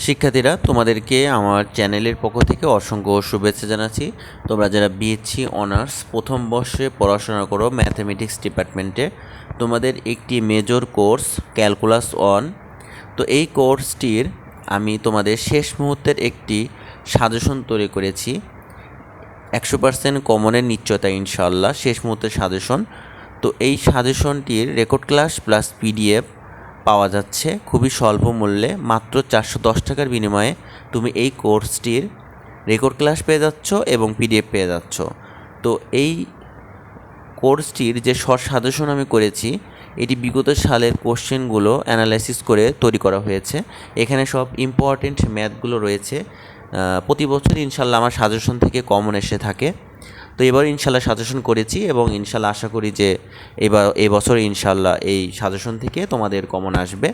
শিক্ষার্থীরা, তোমাদেরকে আমার চ্যানেলের পক্ষ থেকে অসংখ্য শুভেচ্ছা জানাচ্ছি। তোমরা যারা বিএসসি অনার্স প্রথম বর্ষে পড়াশোনা করো ম্যাথামেটিক্স ডিপার্টমেন্টে, তোমাদের একটি মেজর কোর্স ক্যালকুলাস ওয়ান। তো এই কোর্সটির আমি তোমাদের শেষ মুহূর্তের একটি সাজেশন তৈরি করেছি। 100% কমনের নিশ্চয়তা ইনশাআল্লাহ, শেষ মুহূর্তের সাজেশন। তো এই সাজেশনটির রেকর্ড ক্লাস প্লাস পিডিএফ পাওয়া যাচ্ছে খুবই স্বল্প মূল্যে, মাত্র 410 টাকার বিনিময়ে তুমি এই কোর্সটির রেকর্ড ক্লাস পেয়ে যাচ্ছ এবং পিডিএফ পেয়ে যাচ্ছ। তো এই কোর্সটির যে শর্ট সাজেশন আমি করেছি, এটি বিগত সালের কোশ্চেনগুলো অ্যানালাইসিস করে তৈরি করা হয়েছে। এখানে সব ইম্পর্টেন্ট ম্যাথগুলো রয়েছে। প্রতি বছর ইনশাল্লাহ আমার সাজেশন থেকে কমন এসে থাকে। তো এবার ইনশাল্লাহ সাজেশন করেছি এবং ইনশাল্লাহ আশা করি যে এই বছর ইনশাল্লাহ এই সাজেশন থেকে তোমাদের কমন আসবে।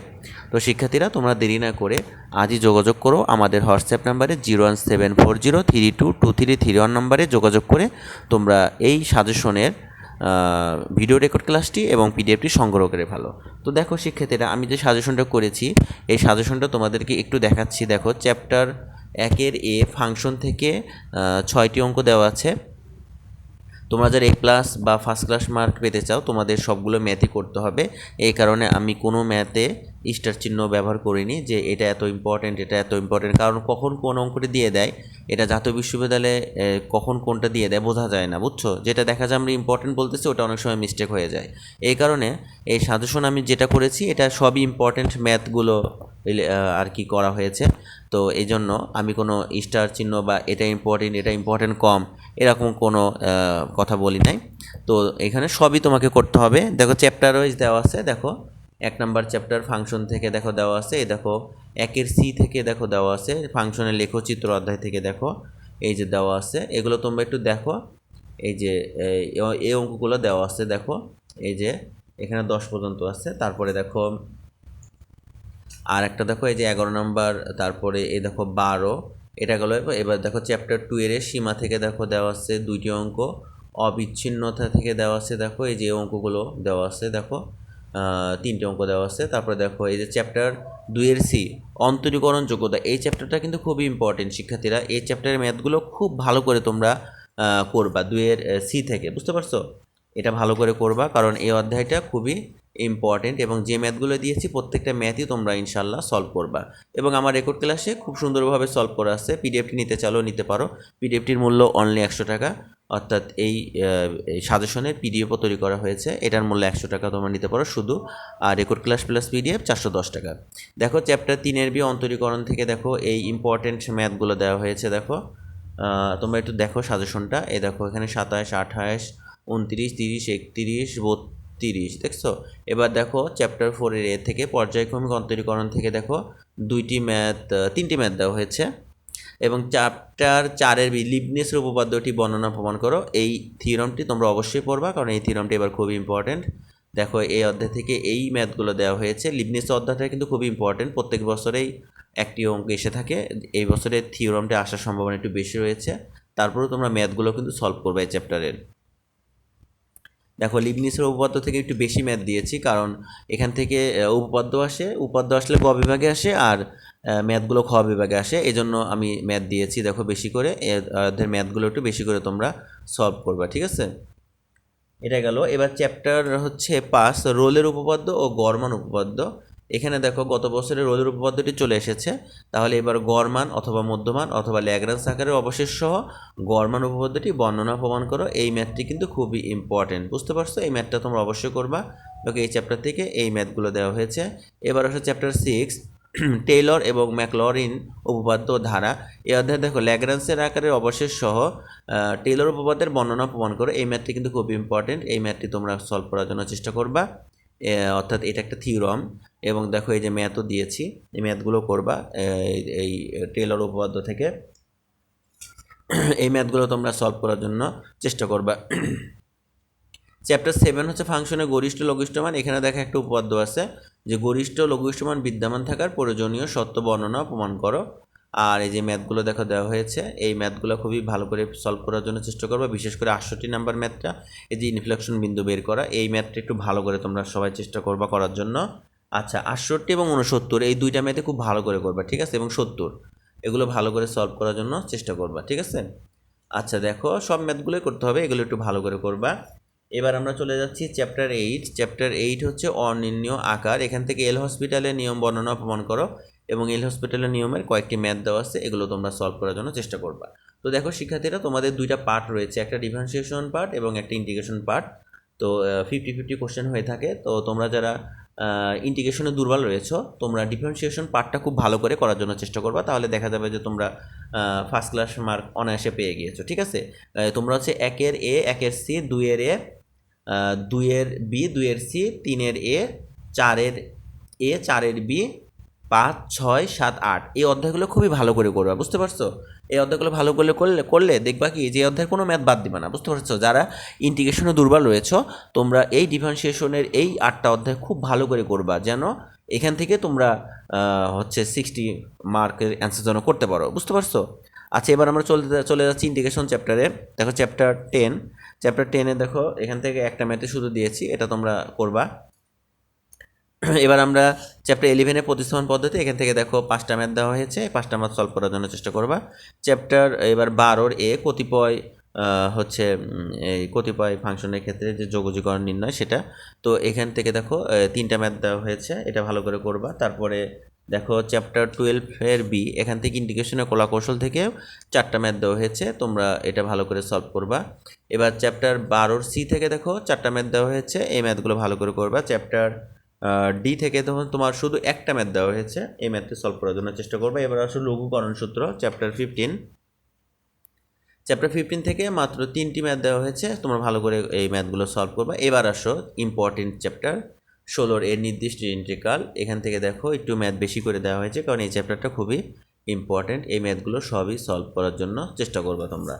তো শিক্ষার্থীরা, তোমরা দেরি না করে আজই যোগাযোগ করো আমাদের হোয়াটসঅ্যাপ নাম্বারে 01740332331 নম্বরে যোগাযোগ করে তোমরা এই সাজেশনের ভিডিও রেকর্ড ক্লাসটি এবং পিডিএফটি সংগ্রহ করে ভালো। তো দেখো শিক্ষার্থীরা, আমি যে সাজেশনটা করেছি এই সাজেশনটা তোমাদেরকে একটু দেখাচ্ছি। দেখো, চ্যাপ্টার 1-এর এ ফাংশন থেকে 6টি অঙ্ক দেওয়া আছে। তোমরা যারা এ প্লাস বা ফার্স্ট ক্লাস মার্ক পেতে চাও, তোমাদের সবগুলো ম্যাথই করতে হবে। এই কারণে আমি কোনো ম্যাথে স্টার চিহ্ন ব্যবহার করিনি যে এটা এত ইম্পর্টেন্ট, এটা এত ইম্পর্টেন্ট। কারণ কখন কোন অঙ্কটি দিয়ে দেয়, এটা জাতীয় বিশ্ববিদ্যালয়ে কখন কোনটা দিয়ে দেয় বোঝা যায় না, বুঝছো? যেটা দেখা যায় আমরা ইম্পর্টেন্ট বলতেছি, ওটা অনেক সময় মিস্টেক হয়ে যায়। এই কারণে এই সাজেশন আমি যেটা করেছি এটা সবই ইম্পর্টেন্ট ম্যাথগুলো আর কি করা হয়েছে। তো এই জন্য আমি কোনো স্টার চিহ্ন বা এটা ইম্পর্টেন্ট কম এরকম কোনো কথা বলি নাই। তো এখানে সবই তোমাকে করতে হবে। দেখো, চ্যাপ্টার ওয়াইজ দেওয়া আছে। দেখো, 1 নাম্বার চ্যাপ্টার ফাংশন থেকে দেখো দেওয়া আছে। এই দেখো 1-এর সি থেকে দেখো দেওয়া আছে। ফাংশনের লেখচিত্র অধ্যায় থেকে দেখো এই যে দেওয়া আছে, এগুলো তোমরা একটু দেখো। এই যে এই অঙ্কগুলো দেওয়া আছে। দেখো এই যে এখানে 10 পর্যন্ত আছে। তারপরে দেখো আর একটা দেখো এই যে 11 নম্বর, তারপরে এই দেখো 12, এটা গেল। এবার দেখো চ্যাপ্টার 2-এর সীমা থেকে দেখো দেওয়া আছে 2টি অঙ্ক। অবিচ্ছিন্নতা থেকে দেওয়া আছে। দেখো এই যে অঙ্কগুলো দেওয়া আছে। দেখো 3টে অঙ্ক দেওয়া আছে। তারপরে দেখো এই যে চ্যাপ্টার 2-এর সি অন্তরীকরণ যোগ্যতা, এই চ্যাপ্টারটা কিন্তু খুবই ইম্পর্টেন্ট শিক্ষার্থীরা। এই চ্যাপ্টারের ম্যাথগুলো খুব ভালো করে তোমরা করবা 2-এর সি থেকে, বুঝতে পারছো? এটা ভালো করে করবা, কারণ এই অধ্যায়টা খুবই ইম্পর্টেন্ট এবং যে ম্যাথগুলো দিয়েছি প্রত্যেকটা ম্যাথই তোমরা ইনশাল্লাহ সলভ করবা। এবং আমার রেকর্ড ক্লাসে খুব সুন্দরভাবে সলভ করা আছে। পিডিএফটি নিতে চাইলেও নিতে পারো। পিডিএফটির মূল্য অনলি 100 টাকা, অর্থাৎ এই সাজেশনের পিডিএফও তৈরি করা হয়েছে, এটার মূল্য 100 টাকা তোমরা নিতে পারো শুধু। আর রেকর্ড ক্লাস প্লাস পিডিএফ 410 টাকা। দেখো চ্যাপ্টার 3-এর বি অন্তরীকরণ থেকে দেখো এই ইম্পর্টেন্ট ম্যাথগুলো দেওয়া হয়েছে। দেখো তোমরা একটু দেখো সাজেশনটা। এই দেখো এখানে 27, 28, 29, 30, 31, 32, দেখছো? এবার দেখো চ্যাপ্টার 4-এর এ থেকে পর্যায়ক্রমিক অন্তরীকরণ থেকে দেখো 3টি ম্যাথ দেওয়া হয়েছে। এবং চ্যাপ্টার 4-এর বি লিবনিজের উপপাদ্যটি বর্ণনা প্রমাণ করো। এই থিওরামটি তোমরা অবশ্যই পড়বা, কারণ এই থিওরামটি এবার খুবই ইম্পর্টেন্ট। দেখো এই অধ্যায় থেকে এই ম্যাথগুলো দেওয়া হয়েছে। লিবনিজের অধ্যায়টা কিন্তু খুবই ইম্পর্টেন্ট, প্রত্যেক বছরেই একটি অঙ্ক এসে থাকে। এই বছরে থিওরামটি আসার সম্ভাবনা একটু বেশি রয়েছে। তারপরেও তোমরা ম্যাথগুলো কিন্তু সলভ করবে এই চ্যাপ্টারের। দেখো লিবনিজের উপপাদ্য থেকে একটু বেশি ম্যাথ দিয়েছি, কারণ এখান থেকে উপপাদ্য আসলে ক বিভাগে আসে, আর ম্যাথগুলো খ বিভাগে আসে। এই জন্য আমি ম্যাথ দিয়েছি দেখো বেশি করে। এদের ম্যাথগুলো একটু বেশি করে তোমরা সলভ করবা, ঠিক আছে? এটা গেল। এবার চ্যাপ্টার হচ্ছে 5, রোলের উপপাদ্য ও গড় মান উপপাদ্য। এখানে দেখো গত বছরের রোলের উপপাদ্যটি চলে এসেছে, তাহলে এবার গড় মান অথবা মধ্যমান অথবা ল্যাগ্রাঞ্জ আকারের অবশেষ সহ গড় মান উপপাদ্যটি বর্ণনা প্রমাণ করো। এই ম্যাথটি কিন্তু খুবই ইম্পর্টেন্ট, বুঝতে পারছো? এই ম্যাথটা তোমরা অবশ্যই করবা। ওকে, এই চ্যাপ্টার থেকে এই ম্যাথগুলো দেওয়া হয়েছে। এবার হচ্ছে চ্যাপ্টার 6, টেইলর এবং ম্যাকলরিন উপপাদ্য ধারা। এই অধ্যায়ে দেখো ল্যাগ্রাঞ্জের আকারের অবশেষ সহ টেইলর উপপাদ্যের বর্ণনা প্রমাণ করো। এই ম্যাথটি কিন্তু খুব ইম্পর্টেন্ট, এই ম্যাথটি তোমরা সলভ করার জন্য চেষ্টা করবা। অর্থাৎ এটা একটা থিওরাম। এবং দেখো এই যে ম্যাথও দিয়েছি, এই ম্যাথগুলো করবা এই টেইলর উপপাদ্য থেকে। এই ম্যাথগুলো তোমরা সলভ করার জন্য চেষ্টা করবা। চ্যাপ্টার 7 হচ্ছে ফাংশনের গরিষ্ঠ লঘিষ্ঠ মান। এখানে দেখা একটা উপপাদ্য আছে যে গরিষ্ঠ লঘিষ্ঠ মান বিদ্যমান থাকার প্রয়োজনীয় সত্য বর্ণনা প্রমাণ করো। আর এই যে ম্যাথগুলো দেখো দেওয়া হয়েছে, এই ম্যাথগুলো খুবই ভালো করে সলভ করার জন্য চেষ্টা করবে। বিশেষ করে 68 নাম্বার ম্যাথটা, এই যে ইনফ্লেকশন বিন্দু বের করা, এই ম্যাথটা একটু ভালো করে তোমরা সবাই চেষ্টা করবা করার জন্য। আচ্ছা 68 এবং 69 এই দুইটা ম্যাথে খুব ভালো করে করবা, ঠিক আছে, এবং 70 এগুলো ভালো করে সলভ করার জন্য চেষ্টা করবা, ঠিক আছে। আচ্ছা দেখো সব ম্যাথগুলোই করতে হবে, এগুলো একটু ভালো করে করবা। এবার আমরা চলে যাচ্ছি চ্যাপ্টার 8। চ্যাপ্টার 8 হচ্ছে অনির্ণীয় আকার। এখান থেকে এল হসপিটালের নিয়ম বর্ণনা প্রমাণ করো এবং এল হসপিটালের নিয়মের কয়েকটি ম্যাথ দেওয়া আছে, এগুলো তোমরা সলভ করার জন্য চেষ্টা করবা। তো দেখো শিক্ষার্থীরা, তোমাদের দুইটা পার্ট রয়েছে, একটা ডিফারেন্সিয়েশন পার্ট এবং একটা ইন্টিগ্রেশন পার্ট। তো 50-50 কোশ্চেন হয়ে থাকে। তো তোমরা যারা ইন্টিগ্রেশনে দুর্বল রয়েছো, তোমরা ডিফারেন্সিয়েশন পার্টটা খুব ভালো করে করার জন্য চেষ্টা করবা, তাহলে দেখা যাবে যে তোমরা ফার্স্ট ক্লাস মার্ক অনায়াসে পেয়ে গিয়েছো, ঠিক আছে। তোমরা হচ্ছে 1-এর এ, 1-এর সি, 2-এর এ, 2-এর বি, 2-এর সি, 3-এর এ, 4-এর এ, 4-এর বি, 5, 6, 7, 8 এই অধ্যায়গুলো খুবই ভালো করে করবা, বুঝতে পারছো। এই অধ্যায়গুলো ভালো করে করলে দেখবা কি যে অধ্যায়ের কোনো ম্যাথ বাদ দিবা না, বুঝতে পারছো। যারা ইন্টিগ্রেশনে দুর্বল রয়েছো, তোমরা এই ডিফারেন্সিয়েশনের এই 8টা অধ্যায় খুব ভালো করে করবা, যেন এখান থেকে তোমরা হচ্ছে 60 মার্কের অ্যান্সার যেন করতে পারো, বুঝতে পারছো। আচ্ছা এবার আমরা চলে যাচ্ছি ইন্টিগ্রেশন চ্যাপ্টারে। দেখো চ্যাপ্টার 10 দেখো এখান থেকে একটা ম্যাথে শুধু দিয়েছি, এটা তোমরা করবা। এবার আমরা চ্যাপ্টার 11-এর প্রতিস্থাপন পদ্ধতি, এখান থেকে দেখো 5টা ম্যাথ দেওয়া হয়েছে, 5টা ম্যাথ সলভ করার জন্য চেষ্টা করবা। চ্যাপ্টার এবার 12-র এ কতিপয় হচ্ছে এই কতিপয় ফাংশনের ক্ষেত্রে যে যোগজীকরণ নির্ণয় সেটা। তো এখান থেকে দেখো 3টা ম্যাথ দেওয়া হয়েছে, এটা ভালো করে করবা। তারপরে দেখো চ্যাপ্টার 12-এর বি, এখান থেকে ইন্টিগ্রেশনের কলাকৌশল থেকে 4টা ম্যাথ দেওয়া হয়েছে, তোমরা এটা ভালো করে সলভ করবা। এবার চ্যাপ্টার 12-র সি থেকে দেখো 4টা ম্যাথ দেওয়া হয়েছে, এই ম্যাথগুলো ভালো করে করবা। চ্যাপ্টার ডি থেকে তখন তোমার শুধু একটা ম্যাথ দেওয়া হয়েছে, এই ম্যাথটি সলভ করার জন্য চেষ্টা করবে। এবার আসলে লঘুকরণ সূত্র চ্যাপ্টার 15 থেকে মাত্র 3টি ম্যাথ দেওয়া হয়েছে, তোমরা ভালো করে এই ম্যাথগুলো সলভ করবে। এবার আসো ইম্পর্টেন্ট চ্যাপ্টার 16-র এর নির্দিষ্ট ইন্টিগ্রাল, এখান থেকে দেখো একটু ম্যাথ বেশি করে দেওয়া হয়েছে, কারণ এই চ্যাপ্টারটা খুবই ইম্পর্টেন্ট। এই ম্যাথগুলো সবই সলভ করার জন্য চেষ্টা করবে তোমরা।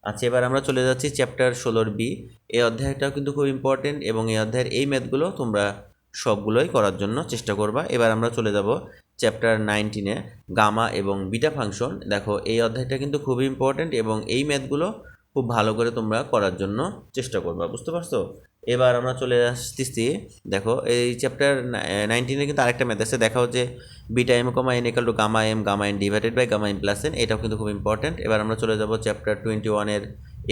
আচ্ছা এবার আমরা চলে যাচ্ছি চ্যাপ্টার 16-র বি। এই অধ্যায়টাও কিন্তু খুব ইম্পর্টেন্ট এবং এই অধ্যায়ের এই ম্যাথগুলো তোমরা সবগুলোই করার জন্য চেষ্টা করবা। এবার আমরা চলে যাব চ্যাপ্টার 19-এ গামা এবং বিটা ফাংশন। দেখো এই অধ্যায়টা কিন্তু খুবই ইম্পর্টেন্ট এবং এই ম্যাথগুলো খুব ভালো করে তোমরা করার জন্য চেষ্টা করবা, বুঝতে পারছো। এবার আমরা চলে আসতেছি, দেখো এই চ্যাপ্টার 19-এ কিন্তু আরেকটা ম্যাথ আছে, দেখো যে beta M comma N equal to gamma N divided by gamma N plus N, এটাও কিন্তু খুব ইম্পর্টেন্ট। এবার আমরা চলে যাব চ্যাপ্টার 21-এর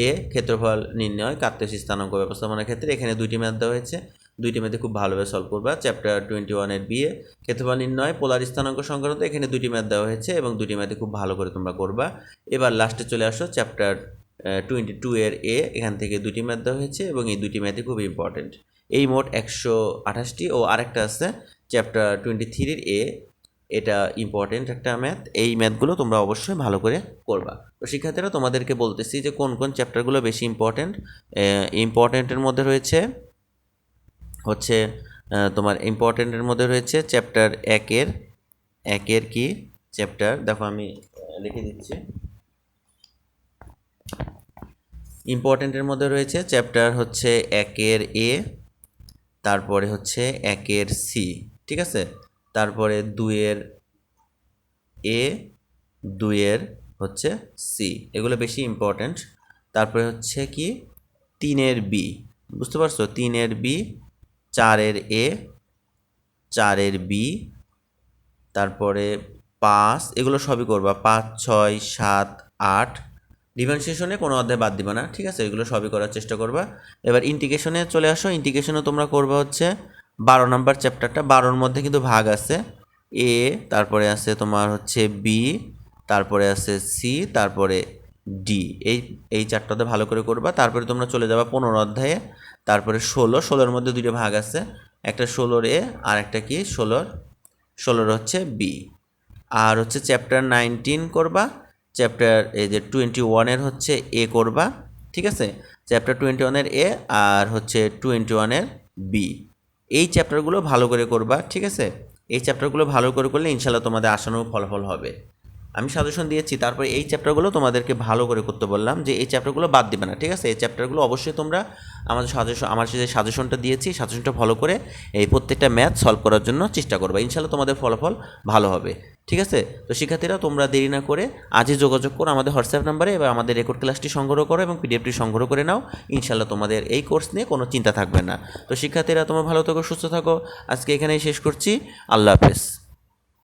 এ ক্ষেত্রফল নির্ণয় কার্তেশীয় স্থানাঙ্ক ব্যবস্থাপনার ক্ষেত্রে, এখানে 2টি ম্যাথ দেওয়া হয়েছে, 2টি ম্যাথে খুব ভালোভাবে সলভ করবা। চ্যাপ্টার 21-এর বি এ ক্ষেত্রফল নির্ণয় পোলার স্থানাঙ্ক সংক্রান্ত, এখানে 2টি ম্যাথ দেওয়া হয়েছে এবং 2টি ম্যাথে খুব ভালো করে তোমরা করবা। এবার লাস্টে চলে আসো চ্যাপ্টার 22-এর এ, এখান থেকে 2টি ম্যাথ দেওয়া হয়েছে এবং এই 2টি ম্যাথই খুব ইম্পর্টেন্ট। এই মোট 128টি ও আরেকটা আছে চ্যাপ্টার 23-এর এ, এটা ইম্পর্টেন্ট একটা ম্যাথ, এই ম্যাথগুলো তোমরা অবশ্যই ভালো করে করবা। তো শিক্ষার্থীরা তোমাদেরকে বলতেছি যে কোন কোন চ্যাপ্টারগুলো বেশি ইম্পর্টেন্টের মধ্যে রয়েছে হচ্ছে তোমার ইম্পর্টেন্টের মধ্যে রয়েছে চ্যাপ্টার 1-এর কি চ্যাপ্টার, দেখো আমি লিখে দিচ্ছি। ইম্পর্টেন্টের মধ্যে রয়েছে চ্যাপ্টার হচ্ছে 1-এর এ, তারপরে হচ্ছে 1-এর সি, ঠিক আছে, তারপরে 2-এর এ, 2-এর হচ্ছে সি, এগুলো বেশি ইম্পর্টেন্ট। তারপরে হচ্ছে কি 3-এর বি, বুঝতে পারছো, 3-এর বি, 4-এর এ, 4-এর বি, তারপরে 5, এগুলো সবই করবা, 5, 6, 7, 8। ডিফারেন্সিয়েশনে কোনো অধ্যায় বাদ দিবা না, ঠিক আছে, এগুলো সবই করার চেষ্টা করবা। এবার ইন্টিগ্রেশনে চলে আসো। ইন্টিগ্রেশনে তোমরা করবা হচ্ছে 12 নম্বর চ্যাপ্টারটা। 12-র মধ্যে কিন্তু ভাগ আছে এ, তারপরে আছে তোমার হচ্ছে বি, তারপরে আছে সি, তারপরে ডি, এই 4টাতে ভালো করে করবা। তারপরে তোমরা চলে যাবা 15 অধ্যায়ে, তারপরে 16-এর মধ্যে 2টা ভাগ আছে, একটা 16-র এ আর একটা কি 16-র হচ্ছে বি। আর হচ্ছে চ্যাপ্টার 19 করবা, চ্যাপ্টার এই যে 21-এর হচ্ছে এ করবা, ঠিক আছে, চ্যাপ্টার 21-এর এ আর হচ্ছে 21-এর বি, এই চ্যাপ্টারগুলো ভালো করে করবা, ঠিক আছে। এই চ্যাপ্টারগুলো ভালো করে করলে ইনশাল্লাহ তোমাদের আশানুরূপ ফলাফল হবে। আমি সাজেশন দিয়েছি, তারপরে এই চ্যাপ্টারগুলো তোমাদেরকে ভালো করে করতে বললাম যে এই চ্যাপ্টারগুলো বাদ দিবে না, ঠিক আছে। এই চ্যাপ্টারগুলো অবশ্যই তোমরা আমার যে সাজেশনটা দিয়েছি, সাজেশনটা ফলো করে এই প্রত্যেকটা ম্যাথ সলভ করার জন্য চেষ্টা করবে, ইনশাল্লাহ তোমাদের ফলাফল ভালো হবে। ঠিক আছে? তো শিক্ষার্থীরা তোমরা দেরি না করে আজই যোগাযোগ করো আমাদের হোয়াটসঅ্যাপ নাম্বারে, এবার আমাদের রেকর্ড ক্লাসটি সংগ্রহ করো এবং পিডিএফটি সংগ্রহ করে নাও। ইনশাল্লাহ তোমাদের এই কোর্স নিয়ে কোনো চিন্তা থাকবে না। তো শিক্ষার্থীরা তোমরা ভালো থাকো, সুস্থ থাকো। আজকে এখানেই শেষ করছি। আল্লাহ হাফেজ।